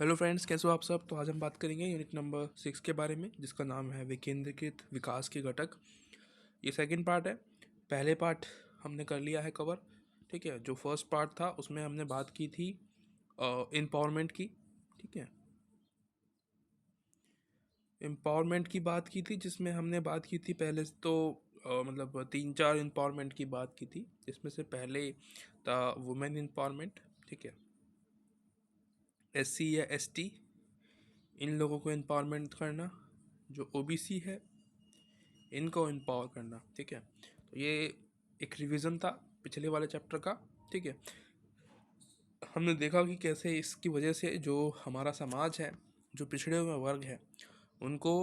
Hello friends, कैसे हो आप सब। तो आज हम बात करेंगे यूनिट नंबर 6 के बारे में, जिसका नाम है विकेंद्रीकृत विकास के घटक। ये सेकंड पार्ट है। पहले पार्ट हमने कर लिया है कवर। ठीक है, जो फर्स्ट पार्ट था उसमें हमने बात की थी एम्पावरमेंट की। ठीक है, एम्पावरमेंट की बात की थी, जिसमें हमने बात की थी पहले तो मतलब 3-4 एम्पावरमेंट की बात की थी, जिसमें से पहले था वुमेन एम्पावरमेंट। ठीक है, एससी या एसटी इन लोगों को एम्पावरमेंट करना, जो ओबीसी है इनको एम्पावर करना। ठीक है, तो ये एक रिवीजन था पिछले वाले चैप्टर का। ठीक है, हमने देखा कि कैसे इसकी वजह से जो हमारा समाज है, जो पिछड़े हुए वर्ग है, उनको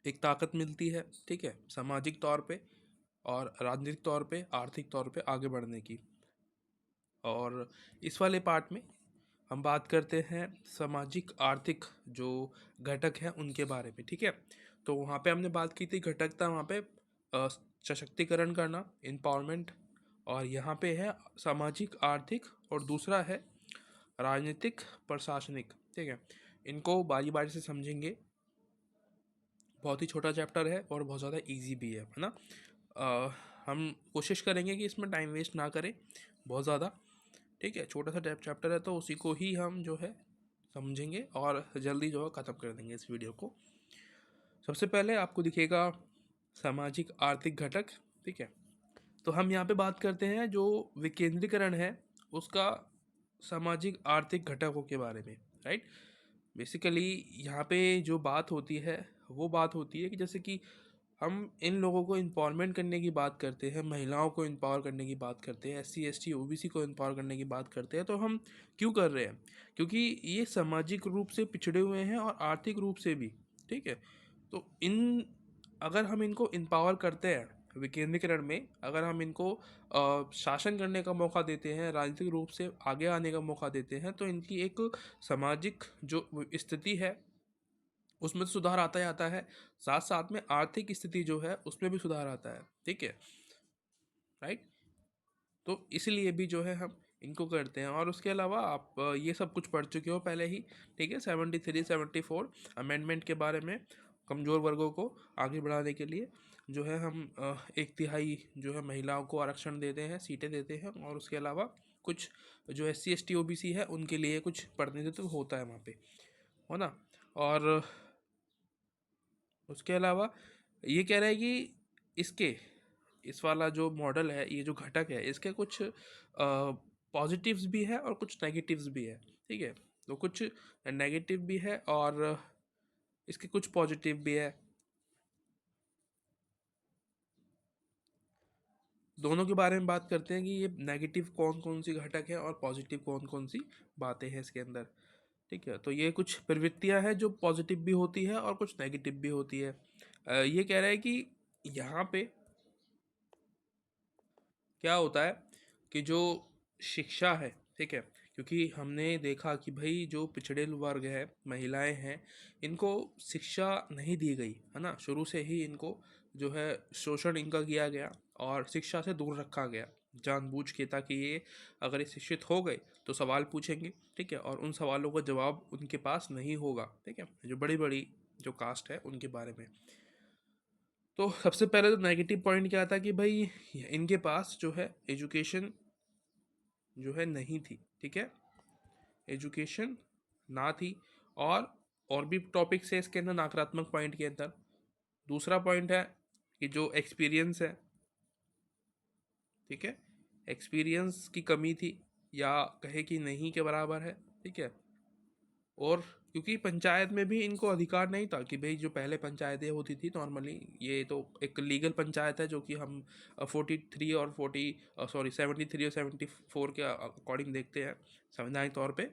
एक ताकत मिलती है। ठीक है, सामाजिक तौर पे और राजनीतिक तौर पे, आर्थिक तौर पे आगे बढ़ने की। और इस वाले पार्ट में हम बात करते हैं सामाजिक आर्थिक जो घटक हैं उनके बारे में। ठीक है, तो वहाँ पे हमने बात की थी घटक था वहाँ पे सशक्तिकरण करना, एम्पावरमेंट। और यहाँ पे है सामाजिक आर्थिक, और दूसरा है राजनीतिक प्रशासनिक। ठीक है, इनको बारी बारी से समझेंगे। बहुत ही छोटा चैप्टर है और बहुत ज़्यादा इजी भी है ना। हम कोशिश करेंगे कि इसमें टाइम वेस्ट ना करें बहुत ज़्यादा। ठीक है, छोटा सा चैप्टर है तो उसी को ही हम जो है समझेंगे और जल्दी जो है ख़त्म कर देंगे इस वीडियो को। सबसे पहले आपको दिखेगा सामाजिक आर्थिक घटक। ठीक है, तो हम यहाँ पे बात करते हैं जो विकेंद्रीकरण है उसका सामाजिक आर्थिक घटकों के बारे में। राइट, बेसिकली यहाँ पे जो बात होती है वो बात होती है कि जैसे कि हम इन लोगों को एम्पावरमेंट करने की बात करते हैं, महिलाओं को एम्पावर करने की बात करते हैं, एससी एसटी ओबीसी को एम्पावर करने की बात करते हैं, तो हम क्यों कर रहे हैं? क्योंकि ये सामाजिक रूप से पिछड़े हुए हैं और आर्थिक रूप से भी। ठीक है, तो इन अगर हम इनको एम्पावर करते हैं विकेंद्रीकरण में, अगर हम इनको शासन करने का मौका देते हैं, राजनीतिक रूप से आगे आने का मौका देते हैं, तो इनकी एक सामाजिक जो स्थिति है उसमें तो सुधार आता ही आता है, साथ साथ में आर्थिक स्थिति जो है उसमें भी सुधार आता है। ठीक है, राइट। तो इसलिए भी जो है हम इनको करते हैं। और उसके अलावा आप ये सब कुछ पढ़ चुके हो पहले ही। ठीक है, 73-74 अमेंडमेंट के बारे में, कमज़ोर वर्गों को आगे बढ़ाने के लिए जो है हम 1/3 जो है महिलाओं को आरक्षण देते हैं, सीटें देते हैं। और उसके अलावा कुछ जो SC ST OBC है उनके लिए कुछ प्रतिनिधित्व होता है वहाँ पे, हो ना। और उसके अलावा ये कह रहा है कि इसके इस वाला जो मॉडल है, ये जो घटक है, इसके कुछ पॉजिटिव्स भी है और कुछ नेगेटिव्स भी है। ठीक है, तो कुछ नेगेटिव भी है और इसके कुछ पॉजिटिव भी है। दोनों के बारे में बात करते हैं कि ये नेगेटिव कौन कौन सी घटक है और पॉजिटिव कौन कौन सी बातें हैं इसके अंदर। ठीक है, तो ये कुछ प्रवृत्तियां हैं जो पॉजिटिव भी होती है और कुछ नेगेटिव भी होती है। ये कह रहा है कि यहाँ पे क्या होता है कि जो शिक्षा है, ठीक है, क्योंकि हमने देखा कि भाई जो पिछड़े वर्ग है, महिलाएं हैं, इनको शिक्षा नहीं दी गई है ना। शुरू से ही इनको जो है शोषण इनका किया गया और शिक्षा से दूर रखा गया जानबूझ के, ताकि ये अगर ये शिक्षित हो गए तो सवाल पूछेंगे। ठीक है, और उन सवालों का जवाब उनके पास नहीं होगा। ठीक है, जो बड़ी बड़ी जो कास्ट है उनके बारे में। तो सबसे पहले तो नेगेटिव पॉइंट क्या था कि भाई इनके पास जो है एजुकेशन जो है नहीं थी। ठीक है, एजुकेशन ना थी। और भी टॉपिक्स है इसके अंदर नकारात्मक पॉइंट के अंदर। दूसरा पॉइंट है कि जो एक्सपीरियंस है, ठीक है, एक्सपीरियंस की कमी थी, या कहे कि नहीं के बराबर है। ठीक है, और क्योंकि पंचायत में भी इनको अधिकार नहीं था कि भाई जो पहले पंचायतें होती थी नॉर्मली, ये तो एक लीगल पंचायत है जो कि हम 43 और 73 और 74 के अकॉर्डिंग देखते हैं संवैधानिक तौर पे।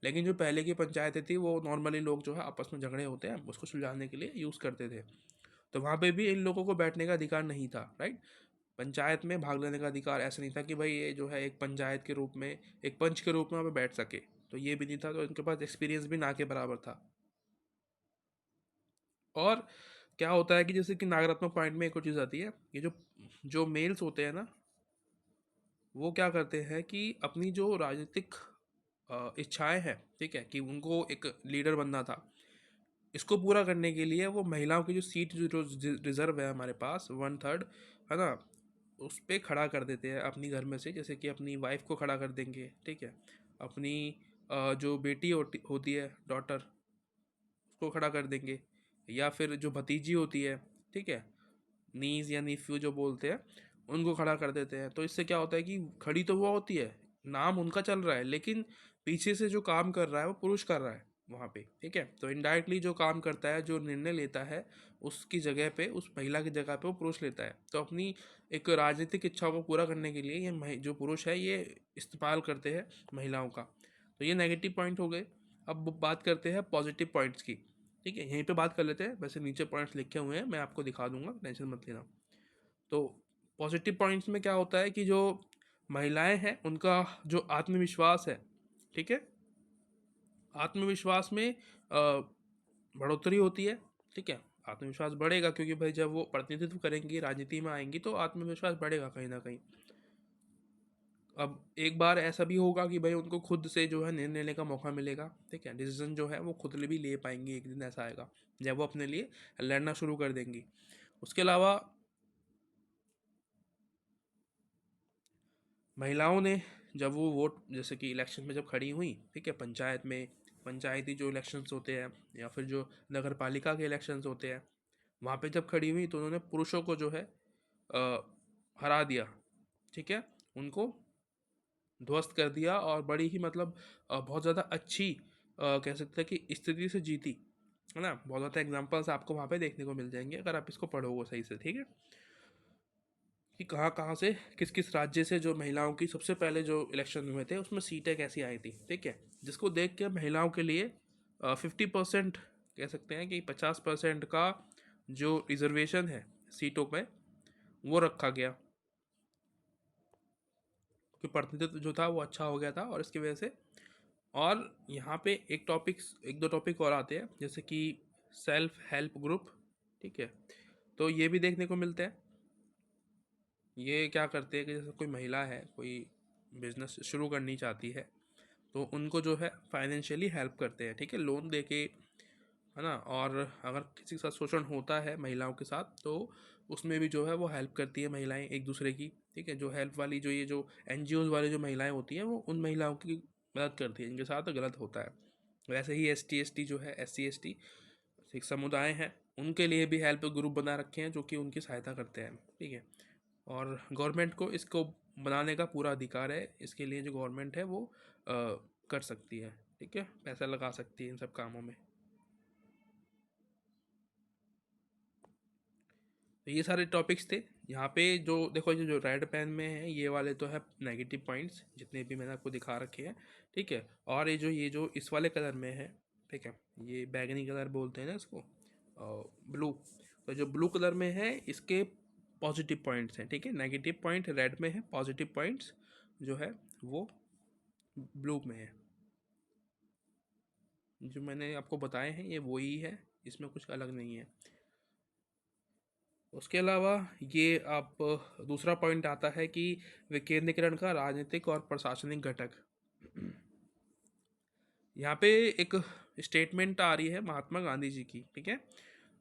लेकिन जो पहले की पंचायतें थी वो नॉर्मली लोग जो है आपस में झगड़े होते हैं उसको सुलझाने के लिए यूज़ करते थे। तो वहाँ पे भी इन लोगों को बैठने का अधिकार नहीं था। राइट, पंचायत में भाग लेने का अधिकार ऐसा नहीं था कि भाई ये जो है एक पंचायत के रूप में, एक पंच के रूप में वहाँ पे बैठ सके, तो ये भी नहीं था। तो इनके पास एक्सपीरियंस भी ना के बराबर था। और क्या होता है कि जैसे कि नकारात्मक पॉइंट में एक और चीज़ आती है, ये जो जो मेल्स होते हैं ना, वो क्या करते हैं कि अपनी जो राजनीतिक इच्छाएं हैं, ठीक है, कि उनको एक लीडर बनना था, इसको पूरा करने के लिए वो महिलाओं की जो सीट जो रिजर्व है हमारे पास 1/3, है ना, उस पर खड़ा कर देते हैं अपनी घर में से। जैसे कि अपनी वाइफ को खड़ा कर देंगे, ठीक है, अपनी जो बेटी होती है, डॉटर, उसको खड़ा कर देंगे, या फिर जो भतीजी होती है, ठीक है, नीज या नीफ्यू जो बोलते हैं, उनको खड़ा कर देते हैं। तो इससे क्या होता है कि खड़ी तो हुआ होती है, नाम उनका चल रहा है, लेकिन पीछे से जो काम कर रहा है वो पुरुष कर रहा है वहाँ पे, ठीक है। तो इनडायरेक्टली जो काम करता है, जो निर्णय लेता है, उसकी जगह पे, उस महिला की जगह पे वो पुरुष लेता है। तो अपनी एक राजनीतिक इच्छाओं को पूरा करने के लिए ये जो पुरुष है ये इस्तेमाल करते हैं महिलाओं का। तो ये नेगेटिव पॉइंट हो गए। अब बात करते हैं पॉजिटिव पॉइंट्स की, ठीक है, यहीं पे बात कर लेते हैं। वैसे नीचे पॉइंट्स लिखे हुए हैं, मैं आपको दिखा दूंगा, टेंशन मत लेना। तो पॉजिटिव पॉइंट्स में क्या होता है कि जो महिलाएं हैं उनका जो आत्मविश्वास है, ठीक है, आत्मविश्वास में बढ़ोतरी होती है, ठीक है। आत्मविश्वास बढ़ेगा क्योंकि भाई जब वो प्रतिनिधित्व करेंगी, राजनीति में आएंगी, तो आत्मविश्वास बढ़ेगा कहीं ना कहीं। अब एक बार ऐसा भी होगा कि भाई उनको खुद से जो है निर्णय लेने का मौका मिलेगा, ठीक है, डिसीजन जो है वो खुद भी ले पाएंगी। एक दिन ऐसा आएगा जब वो अपने लिए लड़ना शुरू कर देंगी। उसके अलावा महिलाओं ने जब वो वोट, जैसे कि इलेक्शन में जब खड़ी हुई, ठीक है, पंचायत में, पंचायती जो इलेक्शंस होते हैं या फिर जो नगर पालिका के इलेक्शंस होते हैं, वहाँ पे जब खड़ी हुई तो उन्होंने पुरुषों को जो है हरा दिया, ठीक है, उनको ध्वस्त कर दिया, और बड़ी ही मतलब बहुत ज़्यादा अच्छी कह सकते हैं कि स्थिति से जीती, है ना। बहुत ज़्यादा एग्जाम्पल्स आपको वहाँ पे देखने को मिल जाएंगे अगर आप इसको पढ़ोगे सही से, ठीक है, कि कहाँ कहाँ से, किस किस राज्य से जो महिलाओं की सबसे पहले जो इलेक्शन हुए थे उसमें सीटें कैसी आई थी, ठीक है। जिसको देख के महिलाओं के लिए 50% कह सकते हैं कि 50% का जो रिजर्वेशन है सीटों में वो रखा गया, क्योंकि प्रतिनिधित्व जो था वो अच्छा हो गया था, और इसकी वजह से। और यहाँ पे एक दो टॉपिक और आते हैं, जैसे कि सेल्फ हेल्प ग्रुप, ठीक है। तो ये भी देखने को मिलते हैं। ये क्या करते हैं कि जैसे कोई महिला है, कोई बिजनेस शुरू करनी चाहती है, तो उनको जो है फाइनेंशियली हेल्प करते हैं, ठीक है, लोन दे के, है ना। और अगर किसी के साथ शोषण होता है महिलाओं के साथ, तो उसमें भी जो है वो हेल्प करती है महिलाएं एक दूसरे की, ठीक है। जो हेल्प वाली जो ये जो एनजीओज वाले जो महिलाएं होती हैं, वो उन महिलाओं की मदद करती है जिनके साथ गलत होता है। वैसे ही ST ST जो है, SC ST एक समुदाय हैं, उनके लिए भी हेल्प ग्रुप बना रखे हैं जो कि उनकी सहायता करते हैं, ठीक है। और गवर्नमेंट को इसको बनाने का पूरा अधिकार है, इसके लिए जो गवर्नमेंट है वो कर सकती है, ठीक है, पैसा लगा सकती है इन सब कामों में। तो ये सारे टॉपिक्स थे। यहाँ पे जो देखो, जो जो रेड पेन में है, ये वाले तो है नेगेटिव पॉइंट्स जितने भी मैंने आपको दिखा रखे हैं, ठीक है। और ये जो इस वाले कलर में है, ठीक है, ये बैगनी कलर बोलते हैं ना इसको, ब्लू। तो जो ब्लू कलर में है इसके पॉजिटिव पॉइंट्स हैं, ठीक है। नेगेटिव पॉइंट रेड में है, पॉजिटिव पॉइंट्स जो है वो ब्लू में है। जो मैंने आपको बताए हैं ये वही है, इसमें कुछ अलग नहीं है। उसके अलावा ये आप दूसरा पॉइंट आता है कि विकेंद्रीकरण का राजनीतिक और प्रशासनिक घटक। यहाँ पे एक स्टेटमेंट आ रही है महात्मा गांधी जी की, ठीक है।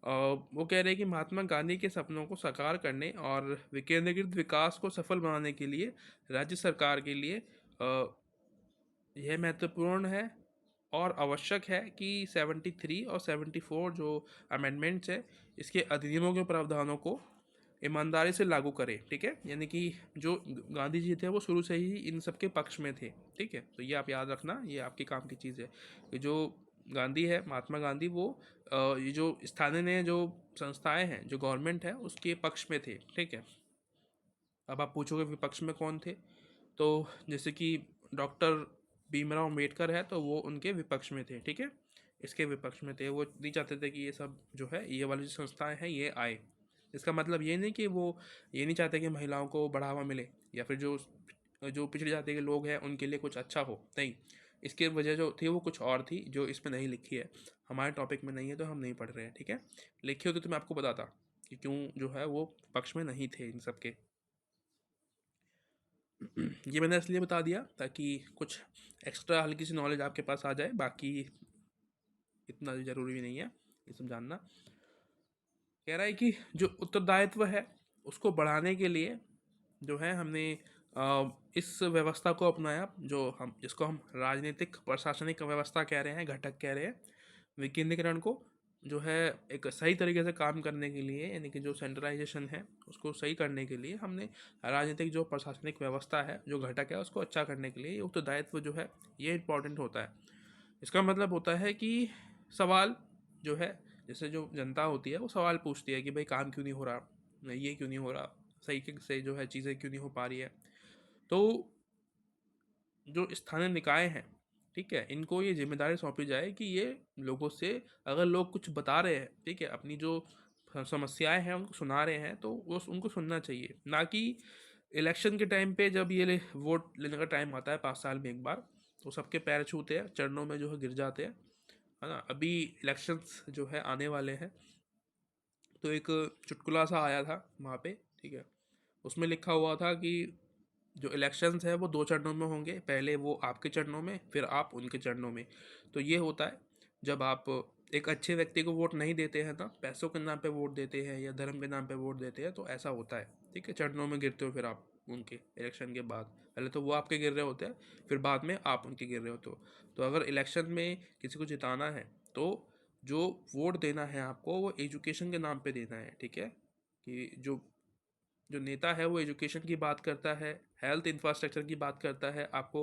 वो कह रहे हैं कि महात्मा गांधी के सपनों को साकार करने और विकेंद्रीकृत विकास को सफल बनाने के लिए राज्य सरकार के लिए यह महत्वपूर्ण है और आवश्यक है कि 73 और 74 जो अमेंडमेंट्स है, इसके अधिनियमों के प्रावधानों को ईमानदारी से लागू करे, ठीक है। यानी कि जो गांधी जी थे वो शुरू से ही इन सब के पक्ष में थे, ठीक है। तो ये आप याद रखना, ये आपके काम की चीज़ है कि जो गांधी है, महात्मा गांधी, वो ये जो स्थानीय जो संस्थाएं हैं, जो गवर्नमेंट है, उसके पक्ष में थे, ठीक है। अब आप पूछोगे विपक्ष में कौन थे, तो जैसे कि डॉक्टर भीमराव अम्बेडकर है, तो वो उनके विपक्ष में थे, ठीक है, इसके विपक्ष में थे। वो नहीं चाहते थे कि ये सब जो है, ये वाली जो संस्थाएं हैं ये आए। इसका मतलब ये नहीं कि वो ये नहीं चाहते कि महिलाओं को बढ़ावा मिले, या फिर जो जो पिछड़ी जाति के लोग हैं उनके लिए कुछ अच्छा हो, नहीं। इसकी वजह जो थी वो कुछ और थी, जो इसमें नहीं लिखी है, हमारे टॉपिक में नहीं है, तो हम नहीं पढ़ रहे हैं, ठीक है। लिखी होती तो मैं आपको बताता कि क्यों जो है वो पक्ष में नहीं थे इन सब के। ये मैंने इसलिए बता दिया ताकि कुछ एक्स्ट्रा हल्की सी नॉलेज आपके पास आ जाए, बाकी इतना ज़रूरी भी नहीं है ये सब जानना। कह रहा है कि जो उत्तरदायित्व है उसको बढ़ाने के लिए जो है हमने इस व्यवस्था को अपनाया, जो हम जिसको हम राजनीतिक प्रशासनिक व्यवस्था कह रहे हैं, घटक कह रहे हैं, विकेंद्रीकरण को जो है एक सही तरीके से काम करने के लिए, यानी कि जो सेंट्रलाइजेशन है उसको सही करने के लिए हमने राजनीतिक जो प्रशासनिक व्यवस्था है, जो घटक है, उसको अच्छा करने के लिए ये उत्तरदायित्व जो है ये इम्पोर्टेंट होता है। इसका मतलब होता है कि सवाल जो है, जैसे जो जनता होती है वो सवाल पूछती है कि भाई काम क्यों नहीं हो रहा, ये क्यों नहीं हो रहा, सही से जो है चीज़ें क्यों नहीं हो पा रही है। तो जो स्थानीय निकाय हैं, ठीक है, इनको ये जिम्मेदारी सौंपी जाए कि ये लोगों से, अगर लोग कुछ बता रहे हैं, ठीक है, अपनी जो समस्याएं हैं उनको सुना रहे हैं, तो वो उनको सुनना चाहिए। ना कि इलेक्शन के टाइम पे जब ये वोट लेने का टाइम आता है 5 साल में एक बार, तो सबके पैर छूते हैं, चरणों में जो है गिर जाते हैं, है ना। अभी इलेक्शंस जो है आने वाले हैं, तो एक चुटकुला सा आया था वहाँ पे, ठीक है, उसमें लिखा हुआ था कि जो इलेक्शंस है वो 2 चरणों में होंगे, पहले वो आपके चरणों में, फिर आप उनके चरणों में। तो ये होता है जब आप एक अच्छे व्यक्ति को वोट नहीं देते हैं ना, पैसों के नाम पे वोट देते हैं या धर्म के नाम पे वोट देते हैं, तो ऐसा होता है, ठीक है, चरणों में गिरते हो फिर आप उनके इलेक्शन के बाद। पहले तो वो आपके गिर रहे होते हैं, फिर बाद में आप उनके गिर रहे होते हो। तो अगर इलेक्शन में किसी को जिताना है तो जो वोट देना है आपको वो एजुकेशन के नाम पे देना है, ठीक है, कि जो जो नेता है वो एजुकेशन की बात करता है, हेल्थ इंफ्रास्ट्रक्चर की बात करता है, आपको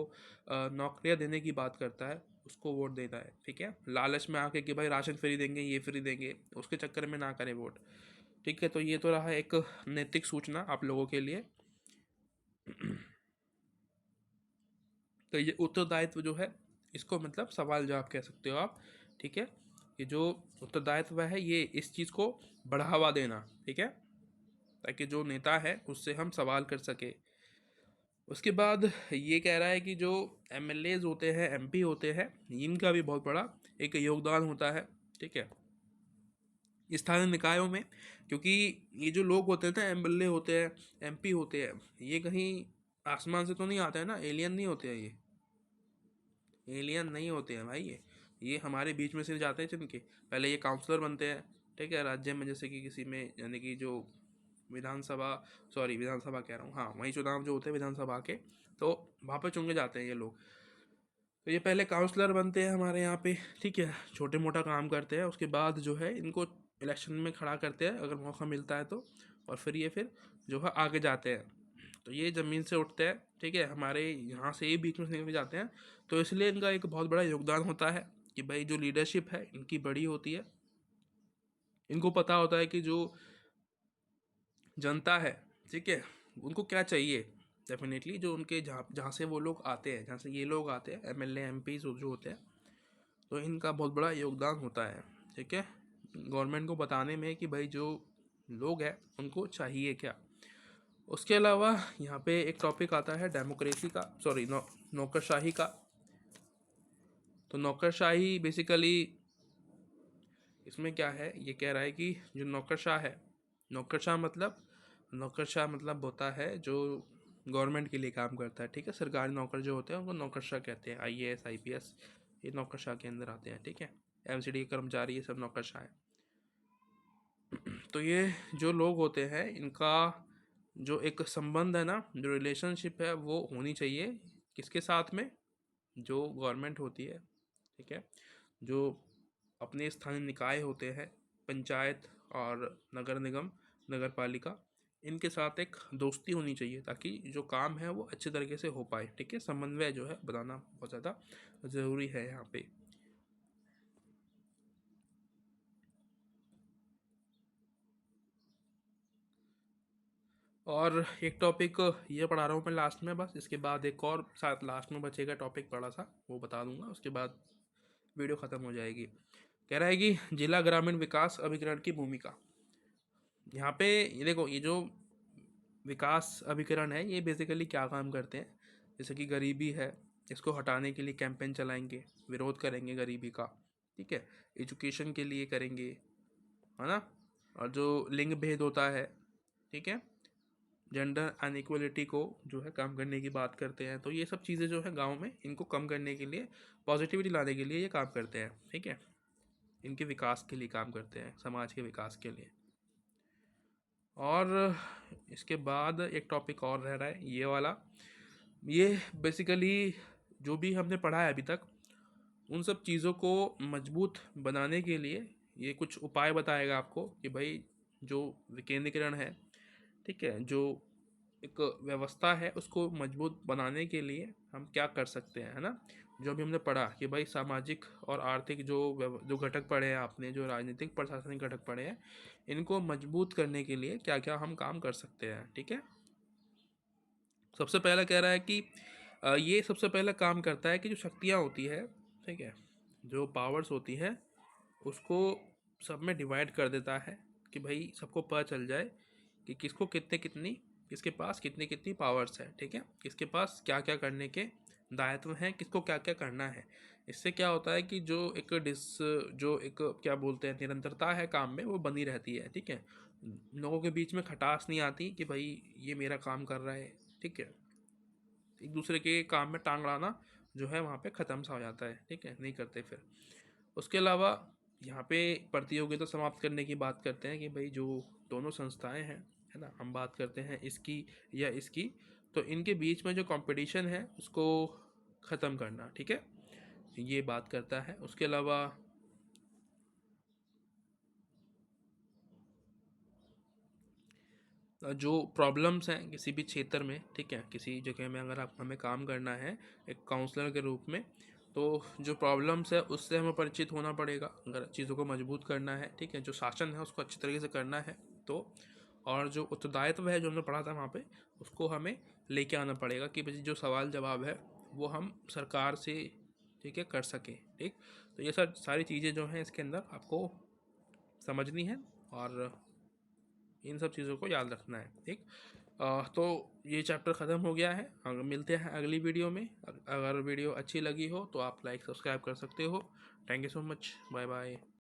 नौकरियां देने की बात करता है, उसको वोट देना है, ठीक है। लालच में आके कि भाई राशन फ्री देंगे, ये फ्री देंगे, उसके चक्कर में ना करें वोट, ठीक है। तो ये तो रहा एक नैतिक सूचना आप लोगों के लिए। तो ये उत्तरदायित्व जो है, इसको मतलब सवाल जवाब कह सकते हो आप, ठीक है। ये जो उत्तरदायित्व है ये इस चीज़ को बढ़ावा देना, ठीक है, ताकि जो नेता है उससे हम सवाल कर सके। उसके बाद ये कह रहा है कि जो एमएलएज होते हैं, एमपी होते हैं, इनका भी बहुत बड़ा एक योगदान होता है, ठीक है, स्थानीय निकायों में। क्योंकि ये जो लोग होते हैं ना, एमएलए होते हैं, एमपी होते हैं, ये कहीं आसमान से तो नहीं आते हैं ना, एलियन नहीं होते हैं ये, एलियन नहीं होते हैं भाई। ये हमारे बीच में से जाते हैं चुन के, पहले ये काउंसलर बनते हैं, ठीक है, राज्य में, जैसे कि किसी में, यानी कि जो विधानसभा, सॉरी विधानसभा कह रहा हूँ, हाँ, वही चुनाव जो होते हैं विधानसभा के, तो वहाँ पे चुन के जाते हैं ये लोग। तो ये पहले काउंसलर बनते हैं हमारे यहाँ पे, ठीक है, छोटे मोटा काम करते हैं, उसके बाद जो है इनको इलेक्शन में खड़ा करते हैं अगर मौका मिलता है तो, और फिर ये फिर जो है आगे जाते हैं। तो ये ज़मीन से उठते हैं, ठीक है, हमारे यहाँ से ही बीच में से निकल जाते हैं। तो इसलिए इनका एक बहुत बड़ा योगदान होता है कि भाई जो लीडरशिप है इनकी बड़ी होती है, इनको पता होता है कि जो जनता है, ठीक है, उनको क्या चाहिए। डेफिनेटली जो उनके जहाँ जहाँ से वो लोग आते हैं, जहाँ से ये लोग आते हैं, एमएलए एमपी जो होते हैं, तो इनका बहुत बड़ा योगदान होता है, ठीक है, गवर्नमेंट को बताने में कि भाई जो लोग हैं उनको चाहिए क्या। उसके अलावा यहाँ पे एक टॉपिक आता है डेमोक्रेसी का, सॉरी नौकरशाही का। तो नौकरशाही बेसिकली इसमें क्या है, ये कह रहा है कि जो नौकरशाह है, नौकरशाह मतलब होता है जो गवर्नमेंट के लिए काम करता है, ठीक है, सरकारी नौकर जो होते हैं उनको नौकरशाह कहते हैं, आईएएस आईपीएस, ये नौकरशाह के अंदर आते हैं, ठीक है, एमसीडी के कर्मचारी, ये सब नौकरशाह है। तो ये जो लोग होते हैं इनका जो एक संबंध है ना, जो रिलेशनशिप है वो होनी चाहिए किसके साथ में, जो गवर्नमेंट होती है, ठीक है, जो अपने स्थानीय निकाय होते हैं, पंचायत और नगर निगम, नगर पालिका, इनके साथ एक दोस्ती होनी चाहिए ताकि जो काम है वो अच्छे तरीके से हो पाए, ठीक है, समन्वय जो है बनाना बहुत ज़्यादा ज़रूरी है यहाँ पे। और एक टॉपिक ये पढ़ा रहा हूँ मैं लास्ट में, बस इसके बाद एक और साथ लास्ट में बचेगा टॉपिक बड़ा सा, वो बता दूंगा, उसके बाद वीडियो ख़त्म हो जाएगी। कह रहा है कि जिला ग्रामीण विकास अभिकरण की भूमिका। यहाँ पे ये देखो, ये जो विकास अभिकरण है ये बेसिकली क्या काम करते हैं, जैसे कि गरीबी है, इसको हटाने के लिए कैंपेन चलाएंगे, विरोध करेंगे गरीबी का, ठीक है, एजुकेशन के लिए करेंगे, है ना, और जो लिंग भेद होता है, ठीक है, जेंडर अनइक्वलिटी को जो है कम करने की बात करते हैं। तो ये सब चीज़ें जो है गांव में इनको कम करने के लिए, पॉजिटिविटी लाने के लिए ये काम करते हैं, ठीक है, इनके विकास के लिए काम करते हैं, समाज के विकास के लिए। और इसके बाद एक टॉपिक और रह रहा है ये वाला, ये बेसिकली जो भी हमने पढ़ा है अभी तक उन सब चीज़ों को मजबूत बनाने के लिए ये कुछ उपाय बताएगा आपको कि भाई जो विकेंद्रीकरण है, ठीक है, जो एक व्यवस्था है उसको मजबूत बनाने के लिए हम क्या कर सकते हैं, है ना। जो भी हमने पढ़ा कि भाई सामाजिक और आर्थिक जो घटक पढ़े हैं आपने, जो राजनीतिक प्रशासनिक घटक पढ़े हैं, इनको मजबूत करने के लिए क्या क्या हम काम कर सकते हैं, ठीक है। सबसे पहला कह रहा है कि ये सबसे पहला काम करता है कि जो शक्तियाँ होती है, ठीक है, जो पावर्स होती है उसको सब में डिवाइड कर देता है कि भाई सबको पता चल जाए कि किसको कितने कितनी, किसके पास कितनी कितनी पावर्स है, ठीक है, किसके पास क्या क्या करने के दायित्व हैं, किसको क्या क्या करना है। इससे क्या होता है कि जो एक क्या बोलते हैं निरंतरता है काम में वो बनी रहती है, ठीक है। लोगों के बीच में खटास नहीं आती कि भाई ये मेरा काम कर रहा है, ठीक है। एक दूसरे के काम में टांग अड़ाना जो है वहाँ पे ख़त्म सा हो जाता है, ठीक है, नहीं करते फिर। उसके अलावा यहाँ पे प्रतियोगिता समाप्त करने की बात करते हैं कि भाई जो दोनों संस्थाएं हैं, है ना, हम बात करते हैं इसकी या इसकी, तो इनके बीच में जो कंपटीशन है उसको ख़त्म करना, ठीक है, ये बात करता है। उसके अलावा जो प्रॉब्लम्स हैं किसी भी क्षेत्र में, ठीक है, किसी जगह में अगर आप हमें काम करना है एक काउंसलर के रूप में, तो जो प्रॉब्लम्स है उससे हमें परिचित होना पड़ेगा अगर चीज़ों को मजबूत करना है, ठीक है, जो शासन है उसको अच्छी तरीके से करना है तो। और जो उत्तरदायित्व है जो हमने पढ़ा था वहाँ पे, उसको हमें लेके आना पड़ेगा कि भाई जो सवाल जवाब है वो हम सरकार से, ठीक है, कर सकें, ठीक। तो ये सब सारी चीज़ें जो हैं इसके अंदर आपको समझनी है और इन सब चीज़ों को याद रखना है, ठीक। तो ये चैप्टर ख़त्म हो गया है। मिलते हैं अगली वीडियो में। अगर वीडियो अच्छी लगी हो तो आप लाइक सब्सक्राइब कर सकते हो। Thank you so much, bye bye.